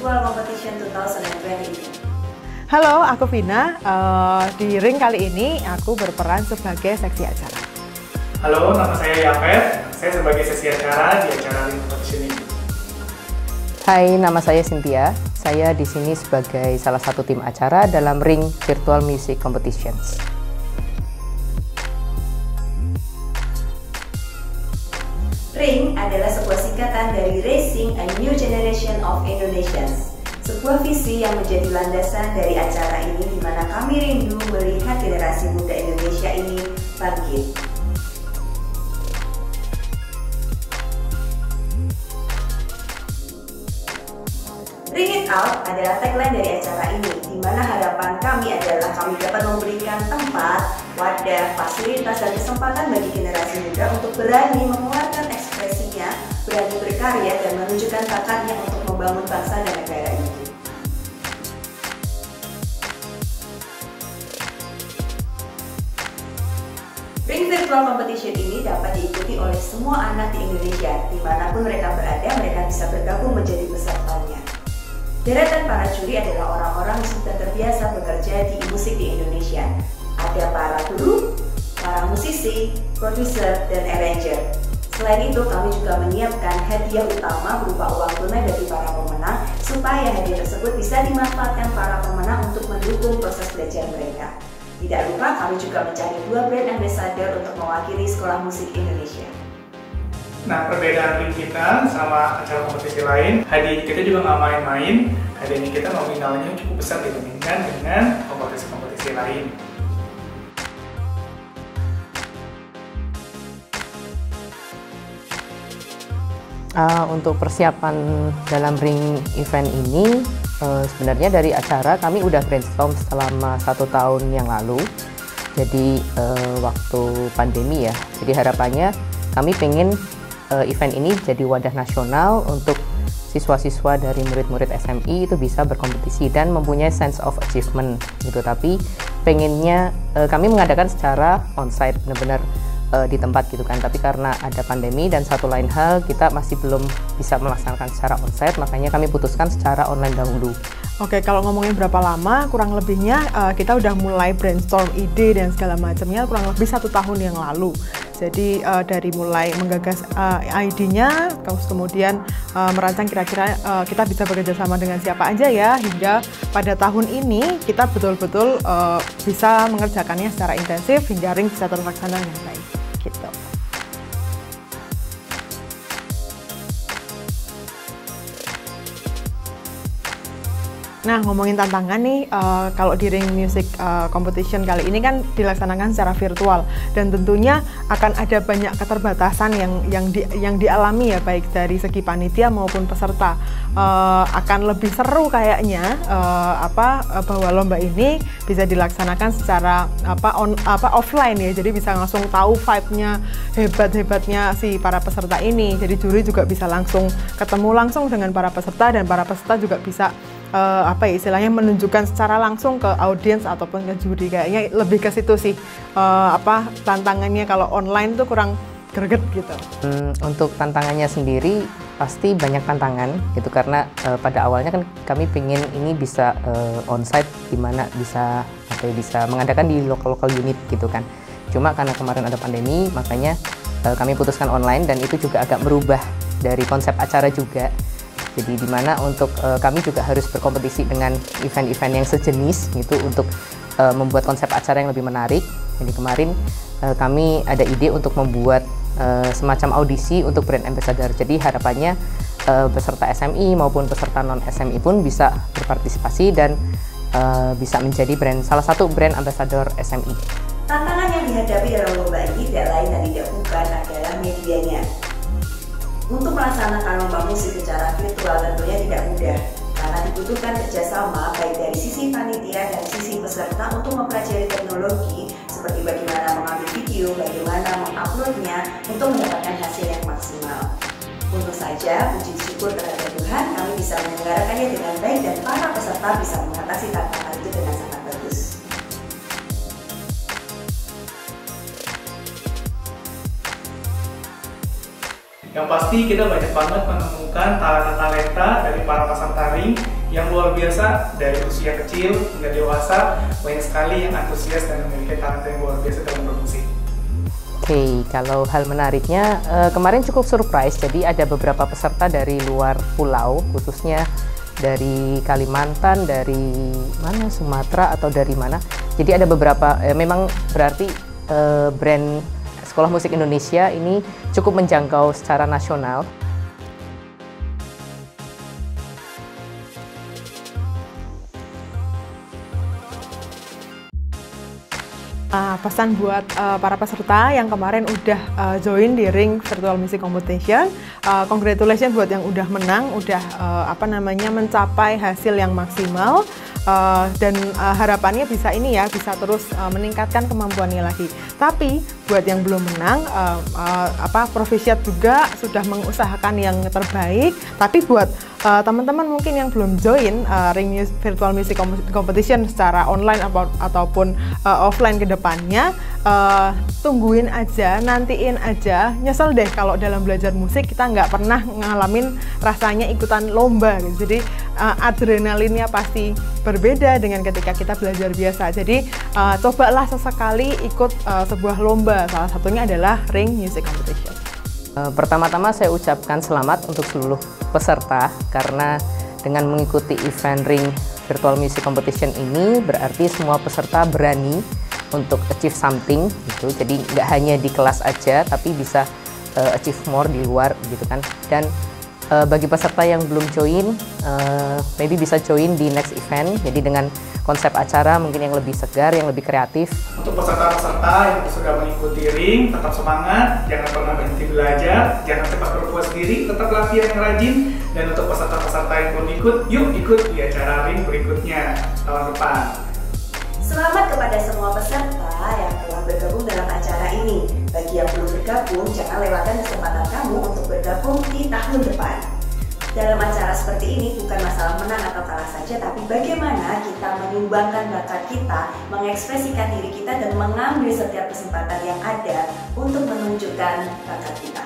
Virtual Competition 2020. Halo, aku Vina. Di ring kali ini aku berperan sebagai seksi acara. Halo, nama saya Yapet. Saya sebagai seksi acara di acara ring competition ini. Hai, nama saya Cynthia. Saya di sini sebagai salah satu tim acara dalam ring Virtual Music Competitions. Ring adalah sebuah singkatan dari Raising a New Generation of Indonesians. Sebuah visi yang menjadi landasan dari acara ini di mana kami rindu melihat generasi muda Indonesia ini bangkit. Ring It Out adalah tagline dari acara ini, di mana harapan kami adalah kami dapat memberikan tempat, wadah, fasilitas, dan kesempatan bagi generasi muda untuk berani mengeluarkan ekspresinya, berani berkarya, dan menunjukkan bakatnya untuk membangun bangsa dan negara ini. Ring Virtual Competition ini dapat diikuti oleh semua anak di Indonesia, dimanapun mereka berada, mereka bisa bergabung menjadi pesertanya. Deretan para juri adalah orang-orang yang sudah terbiasa bekerja di musik di Indonesia. Ada para guru, para musisi, produser, dan arranger. Selain itu, kami juga menyiapkan hadiah utama berupa uang tunai bagi para pemenang, supaya hadiah tersebut bisa dimanfaatkan para pemenang untuk mendukung proses belajar mereka. Tidak lupa, kami juga mencari 2 brand ambassador untuk mewakili sekolah musik Indonesia. Nah, perbedaan ring kita sama acara kompetisi lain, hadiah kita juga nggak main-main. Hadiahnya kita nominalnya cukup besar dibandingkan dengan kompetisi-kompetisi lain. Untuk persiapan dalam ring event ini, sebenarnya dari acara kami udah brainstorm selama 1 tahun yang lalu. Jadi waktu pandemi ya. Jadi harapannya kami pengen event ini jadi wadah nasional untuk siswa-siswa dari murid-murid SMI itu bisa berkompetisi dan mempunyai sense of achievement gitu. Tapi pengennya kami mengadakan secara onsite, benar-benar di tempat gitu kan. Tapi karena ada pandemi dan satu lain hal kita masih belum bisa melaksanakan secara onsite, makanya kami putuskan secara online dahulu. Oke, kalau ngomongin berapa lama, kurang lebihnya kita udah mulai brainstorm ide dan segala macamnya kurang lebih 1 tahun yang lalu. Jadi dari mulai menggagas ide-nya, terus kemudian merancang kira-kira kita bisa bekerja sama dengan siapa aja ya, hingga pada tahun ini kita betul-betul bisa mengerjakannya secara intensif hingga ring bisa terlaksana dengan baik. Gitu. Nah, ngomongin tantangan nih, kalau di ring music competition kali ini kan dilaksanakan secara virtual dan tentunya akan ada banyak keterbatasan yang dialami ya, baik dari segi panitia maupun peserta. Akan lebih seru kayaknya bahwa lomba ini bisa dilaksanakan secara offline ya, jadi bisa langsung tahu vibe-nya, hebat-hebatnya si para peserta ini. Jadi juri juga bisa langsung ketemu langsung dengan para peserta dan para peserta juga bisa istilahnya menunjukkan secara langsung ke audiens ataupun ke juri. Kayaknya lebih ke situ sih tantangannya. Kalau online tuh kurang greget gitu. Untuk tantangannya sendiri pasti banyak tantangan gitu, karena pada awalnya kan kami pengen ini bisa onsite, dimana bisa mengadakan di lokal unit gitu kan. Cuma karena kemarin ada pandemi, makanya kami putuskan online, dan itu juga agak merubah dari konsep acara juga. Jadi dimana untuk kami juga harus berkompetisi dengan event-event yang sejenis gitu untuk membuat konsep acara yang lebih menarik. Jadi kemarin kami ada ide untuk membuat semacam audisi untuk brand ambassador. Jadi harapannya peserta SMI maupun peserta non SMI pun bisa berpartisipasi dan bisa menjadi salah satu brand ambassador SMI. Tantangan yang dihadapi dalam lomba ini tidak lain dan tidak bukan adalah medianya. Untuk melaksanakan lomba musik secara virtual tentunya tidak mudah, karena dibutuhkan kerjasama baik dari sisi panitia dan sisi peserta untuk mempelajari teknologi seperti bagaimana mengambil video, bagaimana menguploadnya untuk mendapatkan hasil yang maksimal. Untung saja, puji syukur kepada Tuhan, kami bisa menyelenggarakannya dengan baik dan para peserta bisa mengatasi tantangan itu dengan sangat bagus. Yang pasti kita banyak banget menemukan talenta-talenta dari para peserta ring yang luar biasa dari usia kecil hingga dewasa. Banyak sekali yang antusias dan memiliki talenta yang luar biasa dalam bermusik. Oke, kalau hal menariknya kemarin cukup surprise. Jadi ada beberapa peserta dari luar pulau, khususnya dari Kalimantan, dari mana, Sumatera atau dari mana. Jadi ada beberapa, memang berarti brand Sekolah Musik Indonesia ini cukup menjangkau secara nasional. Pesan buat para peserta yang kemarin udah join di Ring Virtual Music Competition, congratulations buat yang udah menang, udah mencapai hasil yang maksimal, dan harapannya bisa ini ya, bisa terus meningkatkan kemampuannya lagi. Tapi buat yang belum menang, Provisiat juga sudah mengusahakan yang terbaik. Tapi buat teman-teman mungkin yang belum join Ring Virtual Music Competition secara online ataupun offline ke depannya, tungguin aja, nantiin aja. Nyesel deh kalau dalam belajar musik kita nggak pernah ngalamin rasanya ikutan lomba gitu. Jadi adrenalinnya pasti berbeda dengan ketika kita belajar biasa. Jadi cobalah sesekali ikut sebuah lomba, salah satunya adalah Ring Music Competition. Pertama-tama saya ucapkan selamat untuk seluruh peserta, karena dengan mengikuti event Ring Virtual Music Competition ini berarti semua peserta berani untuk achieve something gitu. Jadi nggak hanya di kelas aja, tapi bisa achieve more di luar gitu kan. Dan bagi peserta yang belum join, maybe bisa join di next event. Jadi dengan konsep acara mungkin yang lebih segar, yang lebih kreatif. Untuk peserta-peserta yang sudah mengikuti Ring, tetap semangat, jangan pernah berhenti belajar, jangan cepat berpuas diri, tetap latihan yang rajin. Dan untuk peserta-peserta yang belum ikut, yuk ikut di acara Ring berikutnya tahun depan. Selamat kepada semua peserta yang telah bergabung dalam acara ini. Bagi yang belum bergabung, jangan lewatkan kesempatan kamu untuk bergabung di tahun depan. Dalam acara seperti ini bukan masalah menang atau kalah saja, tapi bagaimana kita menyumbangkan bakat kita, mengekspresikan diri kita, dan mengambil setiap kesempatan yang ada untuk menunjukkan bakat kita.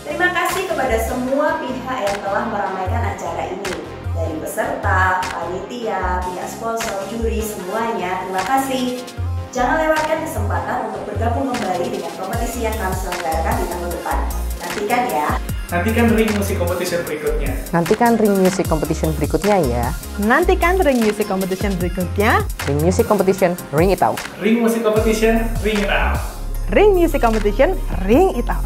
Terima kasih kepada semua pihak yang telah meramaikan acara ini. Dari peserta, panitia, pihak sponsor, juri, semuanya, terima kasih. Jangan lewatkan kesempatan untuk bergabung kembali dengan kompetisi yang kami selenggarakan di tahun depan. Nantikan ya. Nantikan Ring Music Competition berikutnya. Nantikan Ring Music Competition berikutnya ya. Nantikan Ring Music Competition berikutnya. Ring Music Competition, ring it out. Ring Music Competition, ring it out. Ring Music Competition, ring it out.